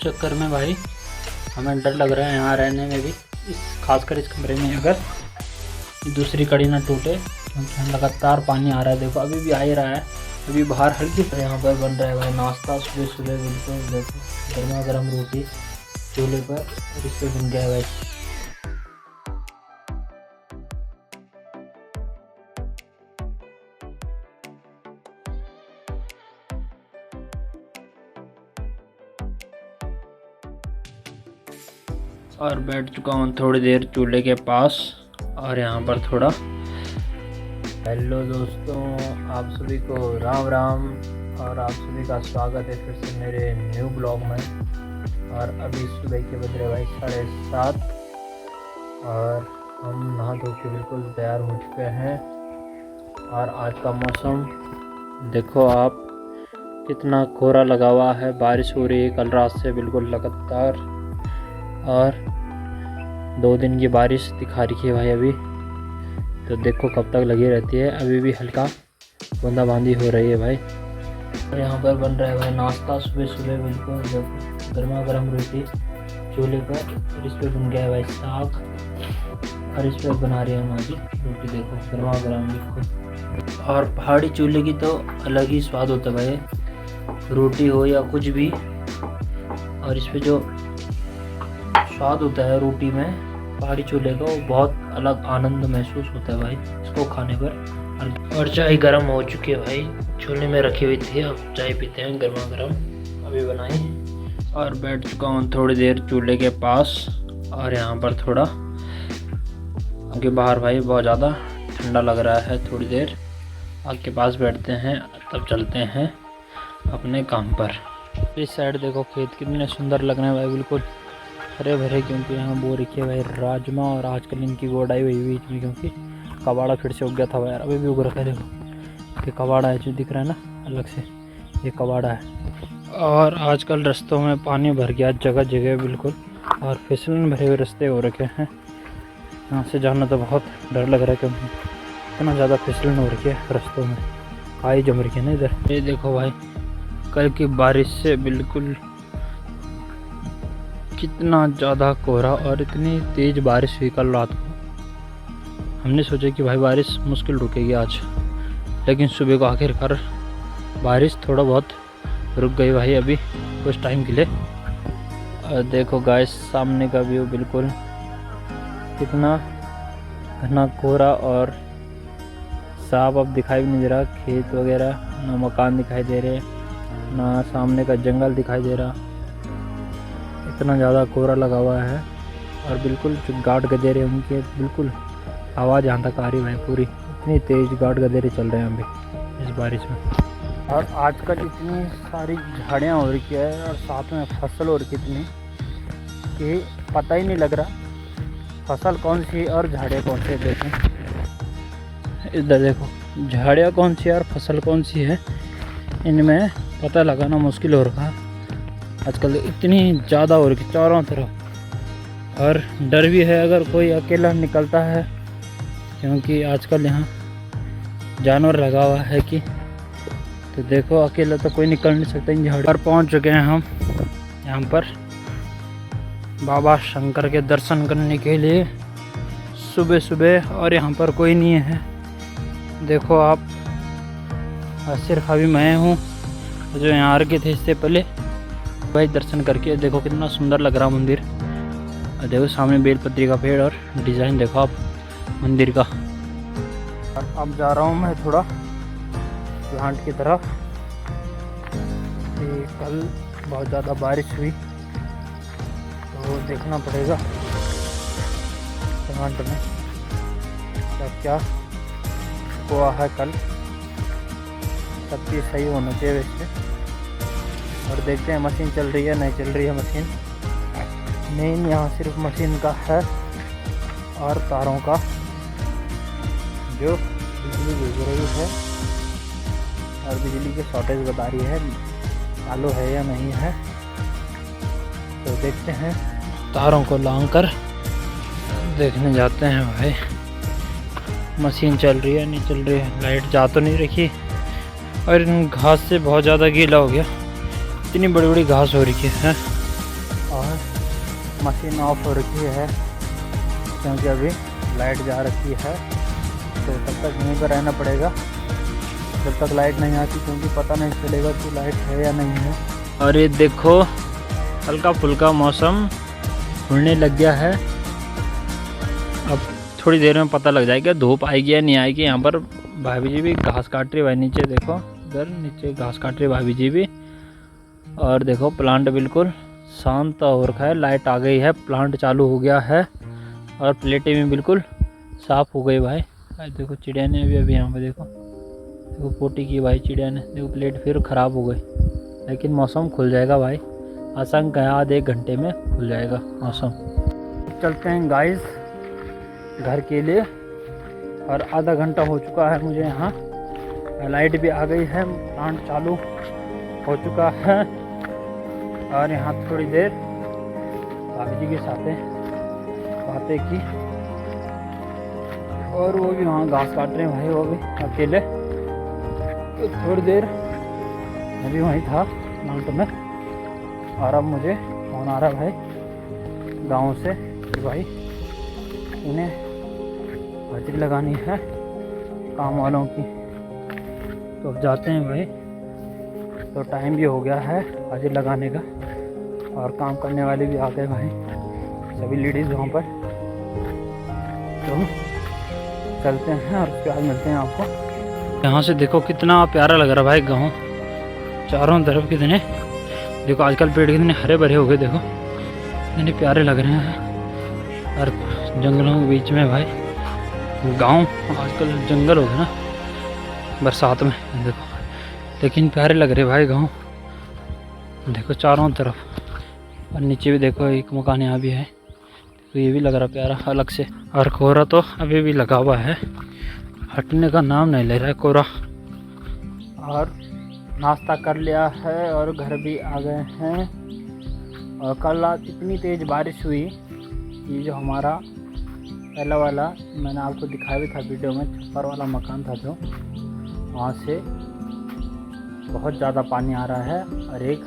चक्कर में भाई हमें डर लग रहा है यहाँ रहने में भी, खासकर इस कमरे में अगर दूसरी कड़ी ना टूटे, क्योंकि लगातार पानी आ रहा है। देखो अभी भी आ ही रहा है, अभी बाहर हल्की से यहाँ पर बन रहा है भाई नाश्ता सुबह सुबह। बिल्कुल देखो गर्मा गर्म रोटी चूल्हे पर और इस पर बन गया है भाई। और बैठ चुका हूँ थोड़ी देर चूल्हे के पास, और यहाँ पर थोड़ा हेलो दोस्तों, आप सभी को राम राम और आप सभी का स्वागत है फिर से मेरे न्यू ब्लॉग में। और अभी सुबह के बज रहे भाई 7:30 और हम नहा धो के बिल्कुल तैयार हो चुके हैं। और आज का मौसम देखो आप, कितना कोहरा लगा हुआ है, बारिश हो रही है कल रात से बिल्कुल लगातार, और 2 दिन की बारिश दिखा रही है भाई अभी, तो देखो कब तक लगी रहती है। अभी भी हल्का बूंदाबांदी हो रही है भाई। और यहाँ पर बन रहा है भाई नाश्ता सुबह सुबह, बिल्कुल देखो गर्मा गर्म रोटी चूल्हे पर, और इस पर बन गया है भाई साग, और इस पर बना रही है हमारी रोटी देखो गर्मा गर्म बिल्कुल। और पहाड़ी चूल्हे की तो अलग ही स्वाद होता है भाई, रोटी हो या कुछ भी, और इस पर जो स्वाद होता है रोटी में पहाड़ी चूल्हे का, वो बहुत अलग आनंद महसूस होता है भाई इसको खाने पर। और चाय गर्म हो चुकी है भाई, चूल्हे में रखी हुई थी, अब चाय पीते हैं गर्मा गर्म अभी बनाई। और बैठ चुका हूँ थोड़ी देर चूल्हे के पास, और यहाँ पर थोड़ा क्योंकि बाहर भाई बहुत ज़्यादा ठंडा लग रहा है, थोड़ी देर आग के पास बैठते हैं, तब चलते हैं अपने काम पर। इस साइड देखो खेत कितने सुंदर लग रहे हैं भाई, बिल्कुल हरे भरे, क्योंकि यहाँ बो रखी है भाई राजमा, और आजकल इनकी गोडाई हुई बीच में, क्योंकि कबाड़ा फिर से उग गया था भाई यार, अभी भी उग रखा है देखो। ये कबाड़ा है जो दिख रहा है ना अलग से, ये कबाड़ा है। और आजकल रास्तों में पानी भर गया जगह जगह बिल्कुल, और फिसलन भरे हुए रास्ते हो रखे हैं, यहाँ से जाना तो बहुत डर लग रहा है, क्योंकि इतना ज़्यादा फिसलन हो रखी है रास्तों में, खाई जम रखी है ना इधर। ये देखो भाई कल की बारिश से बिल्कुल कितना ज़्यादा कोहरा, और इतनी तेज़ बारिश हुई कल रात को। हमने सोचा कि भाई बारिश मुश्किल रुकेगी आज, लेकिन सुबह को आखिरकार बारिश थोड़ा बहुत रुक गई भाई अभी कुछ टाइम के लिए। और देखो गाइस सामने का व्यू बिल्कुल कितना घना कोहरा और साफ अब दिखाई भी नहीं दे रहा, खेत वगैरह ना मकान दिखाई दे रहे, ना सामने का जंगल दिखाई दे रहा, इतना ज़्यादा कोहरा लगा हुआ है। और बिल्कुल जो गार्ड गधेरे उनके बिल्कुल आवाज़ यहाँ तक आ रही है पूरी, इतनी तेज़ गार्ड गधेरे चल रहे हैं अभी इस बारिश में। और आजकल इतनी सारी झाड़ियाँ हो रही है, और साथ में फसल हो रही इतनी कि पता ही नहीं लग रहा फसल कौन सी और झाड़ियाँ कौन सी है। देखें इधर देखो झाड़ियाँ कौन सी है और फसल कौन सी है, इनमें पता लगाना मुश्किल हो रहा है। आजकल इतनी ज़्यादा हो रही है चारों तरफ, और डर भी है अगर कोई अकेला निकलता है, क्योंकि आजकल यहाँ जानवर लगा हुआ है कि, तो देखो अकेला तो कोई निकल नहीं सकता इन झाड़ियों पर। पहुँच चुके हैं हम यहाँ पर बाबा शंकर के दर्शन करने के लिए सुबह सुबह, और यहाँ पर कोई नहीं है देखो आप, सिर्फ अभी मैं हूँ जो यहाँ आ रखे थे इससे पहले भाई दर्शन करके। देखो कितना सुंदर लग रहा मंदिर, और देखो सामने बेलपत्री का पेड़, और डिज़ाइन देखो आप मंदिर का। अब जा रहा हूँ मैं थोड़ा प्लांट की तरफ, कल बहुत ज़्यादा बारिश हुई तो देखना पड़ेगा प्लांट में क्या हुआ है कल, सब चीज़ सही होना चाहिए वैसे। और देखते हैं मशीन चल रही है नहीं चल रही है मशीन, मेन यहाँ सिर्फ मशीन का है और तारों का जो बिजली भेज रही है, और बिजली की शॉर्टेज बता रही है चालू है या नहीं है। तो देखते हैं, तारों को लांग कर देखने जाते हैं भाई मशीन चल रही है नहीं चल रही है। लाइट जा तो नहीं रखी, और इन घास से बहुत ज़्यादा गीला हो गया, इतनी बड़ी बड़ी घास हो रही है। और मशीन ऑफ हो रखी है क्योंकि अभी लाइट जा रखी है, तो तब तक यहीं पर रहना पड़ेगा जब तक लाइट नहीं आती, क्योंकि पता नहीं चलेगा कि लाइट है या नहीं है। और ये देखो हल्का फुल्का मौसम खुलने लग गया है। अब थोड़ी देर में पता लग जाएगा धूप आएगी या नहीं आएगी। यहाँ पर भाभी जी भी घास काट रही है, नीचे देखो, इधर नीचे घास काट रही भाभी जी भी। और देखो प्लांट बिल्कुल शांत हो रखा है, लाइट आ गई है, प्लांट चालू हो गया है और प्लेटें भी बिल्कुल साफ़ हो गई भाई। देखो चिड़िया ने अभी यहाँ पे देखो पोटी की भाई चिड़िया ने, देखो प्लेट फिर ख़राब हो गई, लेकिन मौसम खुल जाएगा भाई, आशंका है आधे घंटे में खुल जाएगा मौसम। चलते हैं गाइस घर के लिए, और आधा घंटा हो चुका है मुझे यहाँ, लाइट भी आ गई है, प्लांट चालू हो चुका है। और यहाँ थोड़ी देर भाभी जी के साथ बातें की, और वो भी वहाँ घास काट रहे हैं भाई, वो भी अकेले। तो थोड़ी देर मैं भी वहीं था प्लांट में, और अब मुझे फोन आ रहा भाई गांव से कि भाई इन्हें हाजिरी लगानी है काम वालों की। तो अब जाते हैं भाई, तो टाइम भी हो गया है हाजिरी लगाने का, और काम करने वाले भी आ गए भाई, सभी लेडीज़ वहाँ पर। तो चलते हैं और उसके बाद मिलते हैं आपको। यहाँ से देखो कितना प्यारा लग रहा है भाई गाँव, चारों तरफ कितने, देखो आजकल पेड़ कितने हरे भरे हो गए, देखो कितने प्यारे लग रहे हैं। और जंगलों के बीच में भाई गांव, आजकल जंगल हो गए ना बरसात में, देखो लेकिन प्यारे लग रहे भाई गांव, देखो चारों तरफ। और नीचे भी देखो एक मकान यहाँ भी है, तो ये भी लग रहा प्यारा अलग से। और कोहरा तो अभी भी लगा हुआ है, हटने का नाम नहीं ले रहा है कोहरा। और नाश्ता कर लिया है और घर भी आ गए हैं। और कल रात इतनी तेज़ बारिश हुई, ये जो हमारा पहला वाला मैंने आपको दिखाया भी था वीडियो में, छप्पर वाला मकान था जो, वहाँ से बहुत ज़्यादा पानी आ रहा है और एक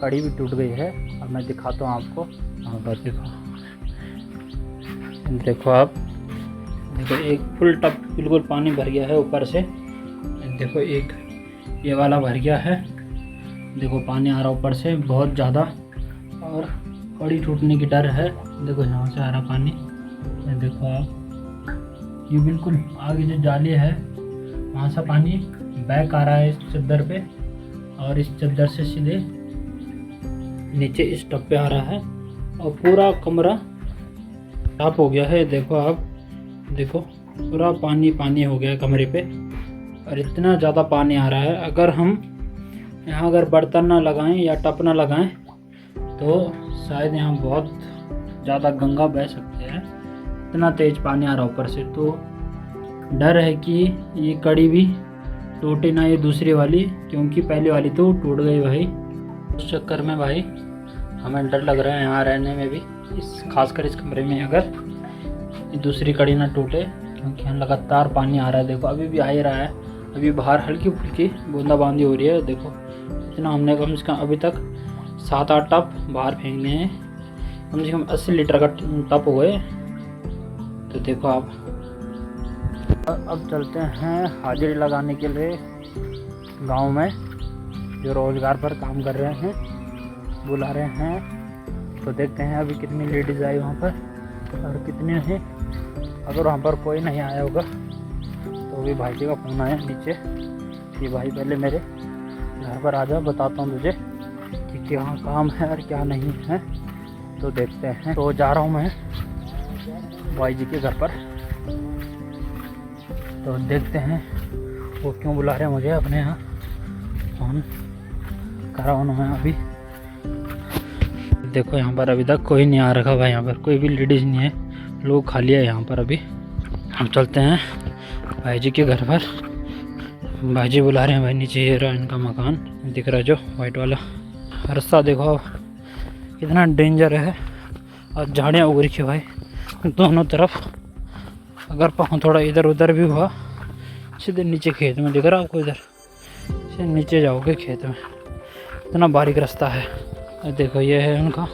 कड़ी भी टूट गई है। और मैं दिखाता हूँ आपको, वहाँ पर देखो आप, देखो एक फुल टप बिल्कुल पानी भर गया है ऊपर से, देखो एक ये वाला भर गया है, देखो पानी आ रहा ऊपर से बहुत ज़्यादा, और कड़ी टूटने की डर है। देखो यहाँ से आ रहा पानी, देखो आप, ये बिल्कुल आगे जो जाली है वहाँ से पानी बैक आ रहा है इस चद्दर पे, और इस चद्दर से सीधे नीचे इस टप पे आ रहा है, और पूरा कमरा साफ हो गया है। देखो आप, देखो पूरा पानी पानी हो गया है कमरे पे, और इतना ज़्यादा पानी आ रहा है। अगर हम यहाँ अगर बर्तन ना लगाएं या टप ना लगाएं तो शायद यहाँ बहुत ज़्यादा गंगा बह सकते हैं, इतना तेज़ पानी आ रहा ऊपर से। तो डर है कि ये कड़ी भी टूटे ना, ये दूसरी वाली, क्योंकि पहली वाली तो टूट गई भाई। उस चक्कर में भाई हमें डर लग रहा है यहाँ रहने में भी, इस खासकर इस कमरे में, अगर ये दूसरी कड़ी ना टूटे, क्योंकि यहाँ लगातार पानी आ रहा है। देखो अभी भी आ ही रहा है, अभी बाहर हल्की फुल्की बूंदाबांदी हो रही है। देखो इतना हमने कम से कम अभी तक 7-8 टप बाहर फेंकने हैं, कम से कम 80 लीटर का टप हो गए। तो देखो आप, अब चलते हैं हाजिरी लगाने के लिए गांव में, जो रोज़गार पर काम कर रहे हैं बुला रहे हैं। तो देखते हैं अभी कितनी लेडीज़ आई वहाँ पर और कितने हैं। अगर वहाँ पर कोई नहीं आया होगा तो भी भाई जी का फ़ोन आया नीचे कि भाई पहले मेरे घर पर आ जाओ, बताता हूँ तुझे कि क्या काम है और क्या नहीं है। तो देखते हैं। तो जा रहा हूँ मैं भाई जी के घर पर, तो देखते हैं वो क्यों बुला रहे हैं मुझे अपने यहाँ। फ़ोन करा उन्होंने अभी। देखो यहाँ पर अभी तक कोई नहीं आ रखा भाई, यहाँ पर कोई भी लेडीज़ नहीं है, लोग खाली है यहाँ पर। अभी हम चलते हैं भाई जी के घर पर, भाई जी बुला रहे हैं भाई नीचे। ये रहा इनका मकान दिख रहा है जो वाइट वाला। रास्ता देखो कितना डेंजर है, और झाड़ियाँ उग रखी है भाई दोनों तरफ। अगर पाँव थोड़ा इधर उधर भी हुआ, सीधे नीचे खेत में दिख रहा आपको, इधर से नीचे जाओगे खेत में, इतना बारीक रास्ता है। देखो ये है उनका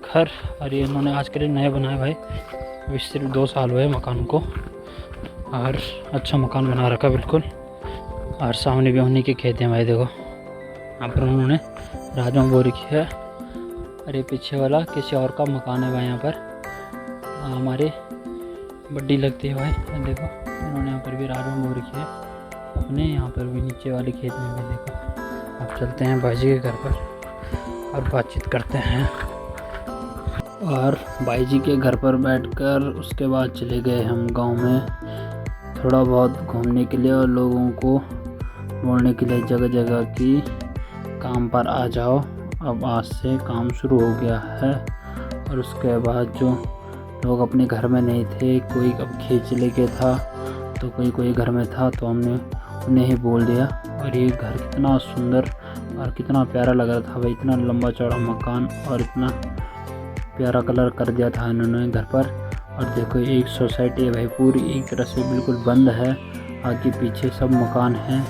घर, और ये इन्होंने आज के लिए नया बनाया भाई। अभी सिर्फ 2 साल हुए मकान को, और अच्छा मकान बना रखा बिल्कुल। और सामने भी उन्हीं के खेत हैं भाई, देखो यहाँ पर उन्होंने राजमा बो रखी है। और ये पीछे वाला किसी और का मकान है भाई। यहाँ पर हमारी बड्डी लगती है भाई। ये देखो इन्होंने यहाँ पर भी राजमा बो रखी है अपने, यहाँ पर भी नीचे वाले खेत में भी देखो। अब चलते हैं भाई जी के घर पर और बातचीत करते हैं। और भाई जी के घर पर बैठकर उसके बाद चले गए हम गांव में थोड़ा बहुत घूमने के लिए, और लोगों को बोलने के लिए जगह जगह की काम पर आ जाओ। अब आज से काम शुरू हो गया है। और उसके बाद जो लोग अपने घर में नहीं थे, कोई अब खेत चले गया था तो कोई घर में था, तो हमने उन्हें ही बोल दिया। और ये घर कितना सुंदर और कितना प्यारा लग रहा था भाई, इतना लंबा चौड़ा मकान और इतना प्यारा कलर कर दिया था इन्होंने घर पर। और देखो एक सोसाइटी है भाई, पूरी एक तरह से बिल्कुल बंद है, आगे पीछे सब मकान हैं,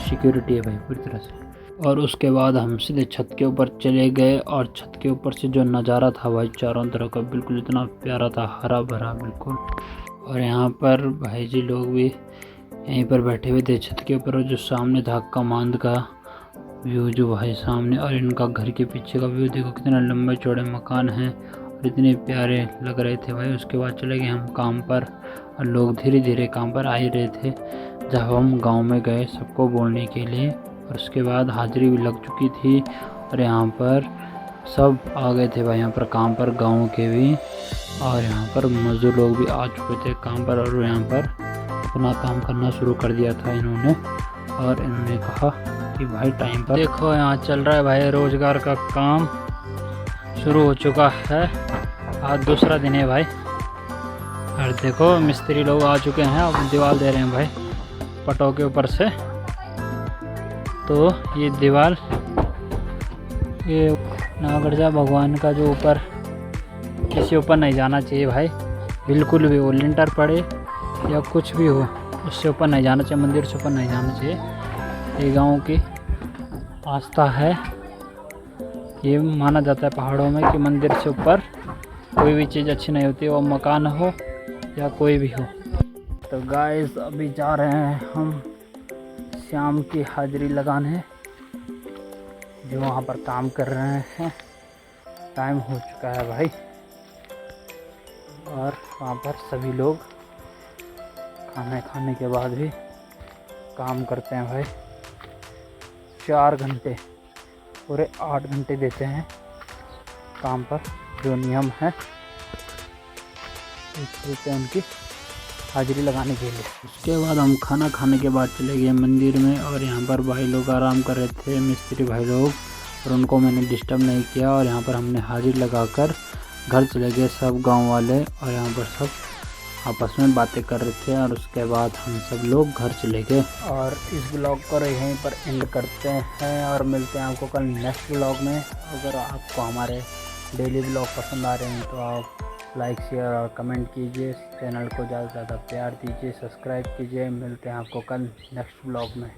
सिक्योरिटी है भाई पूरी तरह से। और उसके बाद हम सीधे छत के ऊपर चले गए, और छत के ऊपर से जो नज़ारा था भाई चारों तरफ का बिल्कुल इतना प्यारा था, हरा भरा बिल्कुल। और यहाँ पर भाई जी लोग भी यहीं पर बैठे हुए थे छत के ऊपर, जो सामने था कमांद का व्यू जो भाई सामने, और इनका घर के पीछे का व्यू देखो, कितने लंबे चौड़े मकान हैं और इतने प्यारे लग रहे थे भाई। उसके बाद चले गए हम काम पर, और लोग धीरे धीरे काम पर आ ही रहे थे जब हम गांव में गए सबको बोलने के लिए। और उसके बाद हाजिरी भी लग चुकी थी, और यहाँ पर सब आ गए थे भाई यहाँ पर काम पर, गाँव के भी। और यहाँ पर मज़दूर लोग भी आ चुके थे काम पर, और यहाँ पर अपना काम करना शुरू कर दिया था इन्होंने। और इन्होंने कहा कि भाई टाइम पर देखो यहाँ चल रहा है भाई, रोज़गार का काम शुरू हो चुका है, आज दूसरा दिन है भाई। और देखो मिस्त्री लोग आ चुके हैं, अब दीवार दे रहे हैं भाई पटों के ऊपर से। तो ये दीवार, ये नागरजा भगवान का जो ऊपर, किसी ऊपर नहीं जाना चाहिए भाई, बिल्कुल भी, वो लिंटर पड़े या कुछ भी हो उससे ऊपर नहीं जाना चाहिए, मंदिर से ऊपर नहीं जाना चाहिए। ये गाँव की आस्था है, ये माना जाता है पहाड़ों में कि मंदिर से ऊपर कोई भी चीज़ अच्छी नहीं होती, वो मकान हो या कोई भी हो। तो गाइस अभी जा रहे हैं हम श्याम की हाजिरी लगाने, जो वहाँ पर काम कर रहे हैं। टाइम हो चुका है भाई, और वहाँ पर सभी लोग खाना खाने के बाद भी काम करते हैं भाई। 4 घंटे, पूरे 8 घंटे देते हैं काम पर, जो नियम है देते हैं उनकी हाजिरी लगाने के लिए। उसके बाद हम खाना खाने के बाद चले गए मंदिर में, और यहाँ पर भाई लोग आराम कर रहे थे, मिस्त्री भाई लोग, और उनको मैंने डिस्टर्ब नहीं किया। और यहाँ पर हमने हाजिरी लगाकर घर चले गए सब गांव वाले, और यहाँ पर सब आपस में बातें कर रहे थे। और उसके बाद हम सब लोग घर चले गए। और इस ब्लॉग को यहीं पर एंड करते हैं, और मिलते हैं आपको कल नेक्स्ट ब्लॉग में। अगर आपको हमारे डेली ब्लॉग पसंद आ रहे हैं तो आप लाइक शेयर और कमेंट कीजिए, चैनल को ज़्यादा से ज़्यादा प्यार दीजिए, सब्सक्राइब कीजिए। मिलते हैं आपको कल नेक्स्ट ब्लॉग में।